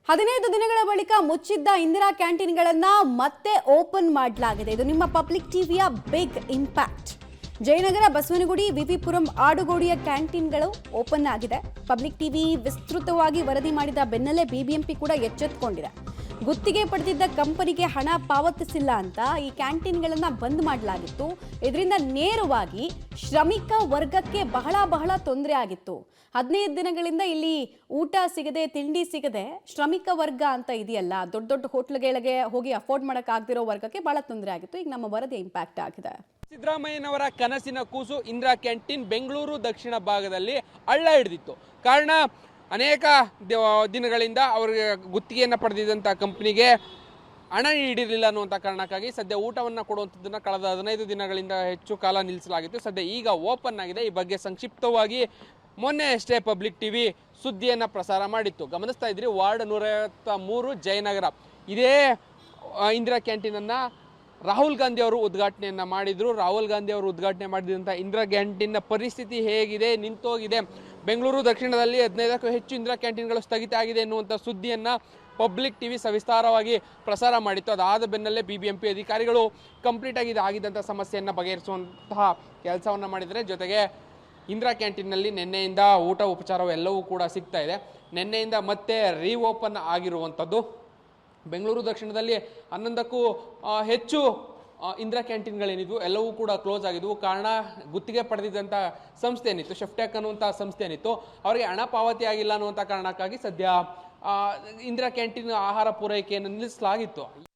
15 ದಿನಗಳ ಬಳಿಕ ಮುಚ್ಚಿದ್ದ ಇಂದಿರಾ ಕ್ಯಾಂಟೀನ್ಗಳನ್ನು ಮತ್ತೆ ಓಪನ್ ಮಾಡಲಾಗಿದೆ. ಇದು ನಿಮ್ಮ ಪಬ್ಲಿಕ್ ಟಿವಿಯ ಬಿಗ್ ಇಂಪ್ಯಾಕ್ಟ್. ಜಯನಗರ, ಬಸವನಗುಡಿ, ವಿವಿಪುರಂ, ಆಡುಗೋಡಿಯ ಕ್ಯಾಂಟೀನ್ಗಳು ಓಪನ್ ಆಗಿದೆ. ಪಬ್ಲಿಕ್ ಟಿವಿ ವಿಸ್ತೃತವಾಗಿ ವರದಿ ಮಾಡಿದ ಬೆನ್ನಲ್ಲೇ ಬಿಬಿಎಂಪಿ ಕೂಡ ಎಚ್ಚೆತ್ತುಕೊಂಡಿದೆ. ಗುತ್ತಿಗೆ ಪಡೆದಿದ್ದ ಕಂಪನಿಗೆ ಹಣ ಪಾವತಿಸಿಲ್ಲ ಅಂತ ಈ ಕ್ಯಾಂಟೀನ್ಗಳನ್ನು ಬಂದ್ ಮಾಡಲಾಗಿತ್ತು. ಇದರಿಂದ ನೇರವಾಗಿ ಶ್ರಮಿಕ ವರ್ಗಕ್ಕೆ ಬಹಳ ತೊಂದರೆ ಆಗಿತ್ತು. 15 ದಿನಗಳಿಂದ ಇಲ್ಲಿ ಊಟ ಸಿಗದೆ, ತಿಂಡಿ ಸಿಗದೆ ಶ್ರಮಿಕ ವರ್ಗ ಅಂತ ಇದೆಯಲ್ಲ, ದೊಡ್ಡ ಹೋಟ್ಲ್ಗಳಿಗೆ ಹೋಗಿ ಅಫೋರ್ಡ್ ಮಾಡೋಕ್ಕಾಗದಿರೋ ವರ್ಗಕ್ಕೆ ಬಹಳ ತೊಂದರೆ ಆಗಿತ್ತು. ಈಗ ನಮ್ಮ ವರದಿ ಇಂಪ್ಯಾಕ್ಟ್ ಆಗಿದೆ. ಸಿದ್ದರಾಮಯ್ಯನವರ ಕನಸಿನ ಕೂಸು ಇಂದಿರಾ ಕ್ಯಾಂಟೀನ್ ಬೆಂಗಳೂರು ದಕ್ಷಿಣ ಭಾಗದಲ್ಲಿ ಹಳ್ಳ ಹಿಡಿದಿತ್ತು. ಕಾರಣ ಅನೇಕ ದಿನಗಳಿಂದ ಅವರಿಗೆ ಗುತ್ತಿಗೆಯನ್ನು ಪಡೆದಿದ್ದಂಥ ಕಂಪ್ನಿಗೆ ಹಣ ನೀಡಿರಲಿಲ್ಲ ಅನ್ನುವಂಥ ಕಾರಣಕ್ಕಾಗಿ ಸದ್ಯ ಊಟವನ್ನು ಕೊಡುವಂಥದ್ದನ್ನು ಕಳೆದ 15 ದಿನಗಳಿಂದ ಹೆಚ್ಚು ಕಾಲ ನಿಲ್ಲಿಸಲಾಗಿತ್ತು. ಸದ್ಯ ಈಗ ಓಪನ್ ಆಗಿದೆ. ಈ ಬಗ್ಗೆ ಸಂಕ್ಷಿಪ್ತವಾಗಿ ಮೊನ್ನೆ ಅಷ್ಟೇ ಪಬ್ಲಿಕ್ ಟಿವಿ ಸುದ್ದಿಯನ್ನು ಪ್ರಸಾರ ಮಾಡಿತ್ತು. ಗಮನಿಸ್ತಾ ಇದ್ರಿ, ವಾರ್ಡ್ 153 ಜಯನಗರ ಇದೇ ಇಂದಿರಾ ಕ್ಯಾಂಟೀನನ್ನು ರಾಹುಲ್ ಗಾಂಧಿ ಅವರು ಉದ್ಘಾಟನೆಯನ್ನು ಮಾಡಿದರು. ರಾಹುಲ್ ಗಾಂಧಿ ಅವರು ಉದ್ಘಾಟನೆ ಮಾಡಿದಂಥ ಇಂದಿರಾ ಕ್ಯಾಂಟೀನ್ನ ಪರಿಸ್ಥಿತಿ ಹೇಗಿದೆ, ನಿಂತೋಗಿದೆ. ಬೆಂಗಳೂರು ದಕ್ಷಿಣದಲ್ಲಿ 15ಕ್ಕೂ ಹೆಚ್ಚು ಇಂದಿರಾ ಕ್ಯಾಂಟೀನ್ಗಳು ಸ್ಥಗಿತ ಆಗಿದೆ ಎನ್ನುವಂಥ ಸುದ್ದಿಯನ್ನು ಪಬ್ಲಿಕ್ ಟಿವಿ ಸವಿಸ್ತಾರವಾಗಿ ಪ್ರಸಾರ ಮಾಡಿತ್ತು. ಅದಾದ ಬೆನ್ನಲ್ಲೇ ಬಿಬಿಎಂಪಿ ಅಧಿಕಾರಿಗಳು ಕಂಪ್ಲೀಟ್ ಆಗಿದ್ದಂಥ ಸಮಸ್ಯೆಯನ್ನು ಬಗೆಹರಿಸುವಂತಹ ಕೆಲಸವನ್ನು ಮಾಡಿದರೆ. ಜೊತೆಗೆ ಇಂದಿರಾ ಕ್ಯಾಂಟೀನ್ನಲ್ಲಿ ನಿನ್ನೆಯಿಂದ ಊಟ ಉಪಚಾರವು ಎಲ್ಲವೂ ಕೂಡ ಸಿಗ್ತಾ ಇದೆ. ನಿನ್ನೆಯಿಂದ ಮತ್ತೆ ರೀಓಪನ್ ಆಗಿರುವಂಥದ್ದು. ಬೆಂಗಳೂರು ದಕ್ಷಿಣದಲ್ಲಿ 11ಕ್ಕೂ ಹೆಚ್ಚು ಇಂದಿರಾ ಕ್ಯಾಂಟೀನ್ಗಳೇನಿದ್ವು ಎಲ್ಲವೂ ಕೂಡ ಕ್ಲೋಸ್ ಆಗಿದ್ವು. ಕಾರಣ ಗುತ್ತಿಗೆ ಪಡೆದಿದ್ದಂಥ ಸಂಸ್ಥೆ ಏನಿತ್ತು, ಶೆಫ್ಟ್ಯಾಕ್ ಅನ್ನುವಂಥ ಸಂಸ್ಥೆ ಏನಿತ್ತು, ಅವರಿಗೆ ಹಣ ಪಾವತಿ ಆಗಿಲ್ಲ ಅನ್ನುವಂಥ ಕಾರಣಕ್ಕಾಗಿ ಸದ್ಯ ಇಂದಿರಾ ಕ್ಯಾಂಟೀನ್ ಆಹಾರ ಪೂರೈಕೆಯನ್ನು ನಿಲ್ಲಿಸಲಾಗಿತ್ತು.